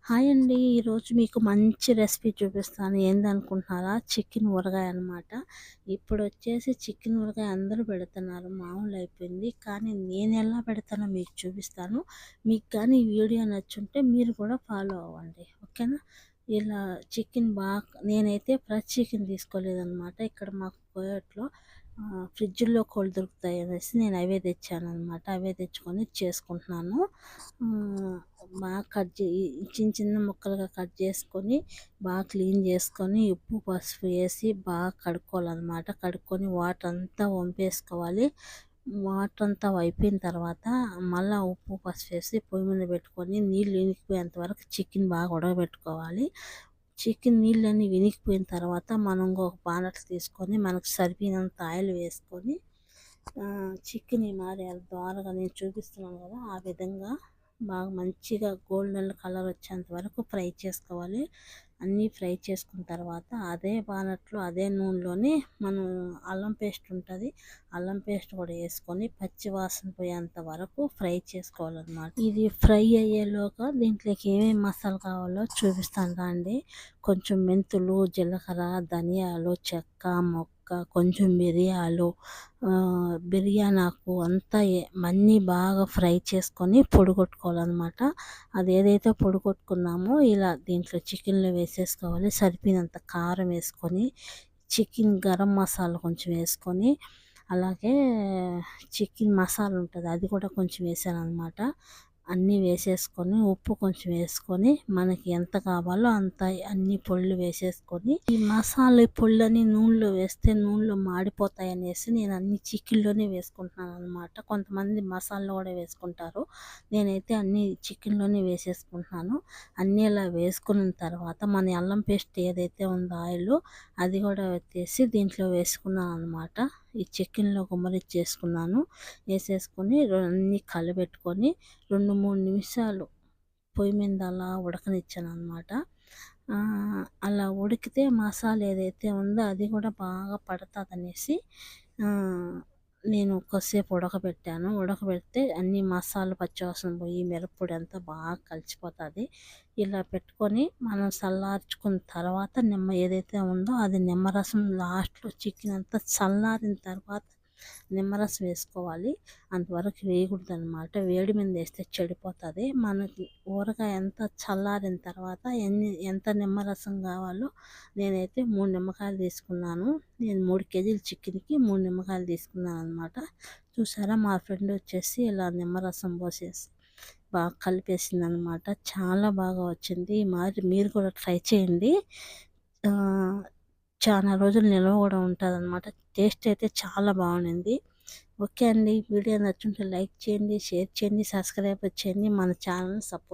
Hi అండి. ఈరోజు మీకు మంచి రెసిపీ చూపిస్తాను. ఏందనుకుంటున్నారా? చికెన్ ఊరగాయ అనమాట. ఇప్పుడొచ్చేసి చికెన్ ఊరగాయ అందరూ పెడుతున్నారు. మామూలయిపోయింది. కానీ నేనెలా పెడతానో మీకు చూపిస్తాను. మీకు కానీ ఈ వీడియో నచ్చుంటే మీరు కూడా ఫాలో అవ్వండి. ఓకేనా? ఇలా చికెన్ నేనైతే ఫ్రెష్ చికెన్ తీసుకోలేదనమాట. ఇక్కడ మాకు కోయట్లో ఫ్రిడ్జ్‌లో కోళ్ళు దొరుకుతాయనేసి నేను అవే తెచ్చాననమాట. అవే తెచ్చుకొని చేసుకుంటున్నాను. బాగా చిన్న చిన్న ముక్కలుగా కట్ చేసుకొని, బాగా క్లీన్ చేసుకొని, ఉప్పు, పసుపు వేసి బాగా కడుక్కోవాలనమాట. కడుక్కొని వాటర్ అంతా వంపేసుకోవాలి. వాటర్ అంతా అయిపోయిన తర్వాత మళ్ళీ ఉప్పు, పసుపు వేసి పొయ్యి మీద పెట్టుకొని నీళ్ళు ఇనికిపోయేంత వరకు చికెన్ బాగా ఉడకబెట్టుకోవాలి. చికెన్ నీళ్ళన్నీ వినికిపోయిన తర్వాత మనం ఒక బాణట్లు తీసుకొని మనకు సరిపోయినంత ఆయిల్ వేసుకొని చికెన్ ఈ మాదిరి దోరగా నేను చూపిస్తున్నాను కదా, ఆ విధంగా బాగా మంచిగా గోల్డెన్ కలర్ వచ్చేంత వరకు ఫ్రై చేసుకోవాలి. అన్నీ ఫ్రై చేసుకున్న తర్వాత అదే బాణట్లో అదే నూనెలోనే మనం అల్లం పేస్ట్ ఉంటుంది, అల్లం పేస్ట్ కూడా వేసుకొని పచ్చి వాసన పోయేంత వరకు ఫ్రై చేసుకోవాలన్నమాట. ఇది ఫ్రై అయ్యేలోగా దీంట్లోకి ఏమేమి మసాలా కావాలో చూపిస్తాను రండి. కొంచెం మెంతులు, జీలకర్ర, ధనియాలు, చెక్క, మొక్క, కొంచెం మిరియాలు, బిర్యానీ ఆకు అంతా అన్నీ బాగా ఫ్రై చేసుకొని పొడి కొట్టుకోవాలన్నమాట. అది ఏదైతే పొడి కొట్టుకున్నామో ఇలా దీంట్లో చికెన్లో వేసేసుకోవాలి. సరిపోయినంత కారం వేసుకొని, చికెన్ గరం మసాలా కొంచెం వేసుకొని, అలాగే చికెన్ మసాలా ఉంటుంది అది కూడా కొంచెం వేసాను అనమాట. అన్నీ వేసేసుకొని ఉప్పు కొంచెం వేసుకొని మనకి ఎంత కావాలో అంత అన్ని పొళ్ళు వేసేసుకొని, ఈ మసాలా పొళ్ళని నూనెలో వేస్తే నూనెలో మాడిపోతాయి అనేసి నేను అన్ని చికెన్లోనే వేసుకుంటున్నాను అనమాట. కొంతమంది మసాలా కూడా వేసుకుంటారు, నేనైతే అన్ని చికెన్లోనే వేసేసుకుంటున్నాను. అన్నీ ఇలా వేసుకున్న తర్వాత మన అల్లం పేస్ట్ ఏదైతే ఉందో ఆయిల్ అది కూడా వచ్చేసి దీంట్లో వేసుకున్నాను అనమాట. ఈ చికెన్లో గుమ్మరిచ్చేసుకున్నాను. వేసేసుకొని అన్నీ కలబెట్టుకొని 2-3 నిమిషాలు పొయ్యి మీద అలా ఉడకనిచ్చాను అనమాట. అలా ఉడికితే మసాలా ఏదైతే ఉందో అది కూడా బాగా పడుతుంది అనేసి నేను కొద్దిసేపు ఉడకబెట్టాను. ఉడకబెడితే అన్ని మసాలా పచ్చివాసన పోయి మిరప్పొడి అంతా బాగా కలిసిపోతుంది. ఇలా పెట్టుకొని మనం చల్లార్చుకున్న తర్వాత ఏదైతే ఉందో అది నిమ్మరసం లాస్ట్లో చికెన్ అంతా చల్లారిన తర్వాత నిమ్మరసం వేసుకోవాలి. అంతవరకు వేయకూడదు అనమాట. వేడి మీద వేస్తే చెడిపోతుంది. మనకి ఊరగాయ ఎంత చల్లారిన తర్వాత ఎంత నిమ్మరసం కావాలో నేనైతే 3 నిమ్మకాయలు తీసుకున్నాను. నేను 3 కేజీల చికెన్కి 3 నిమ్మకాయలు తీసుకున్నాను అనమాట. చూసారా, మా ఫ్రెండ్ వచ్చేసి ఇలా నిమ్మరసం పోసేసి బాగా కలిపేసింది అనమాట. చాలా బాగా వచ్చింది. ఈ మాదిరి మీరు కూడా ట్రై చేయండి. చాలా రోజులు నిల్వ కూడా ఉంటుంది అనమాట. టేస్ట్ అయితే చాలా బాగుంది. ఓకే అండి, వీడియో నచ్చుంటే లైక్ చేయండి, షేర్ చేయండి, సబ్స్క్రైబ్ చేయండి, మన ఛానల్ సపోర్ట్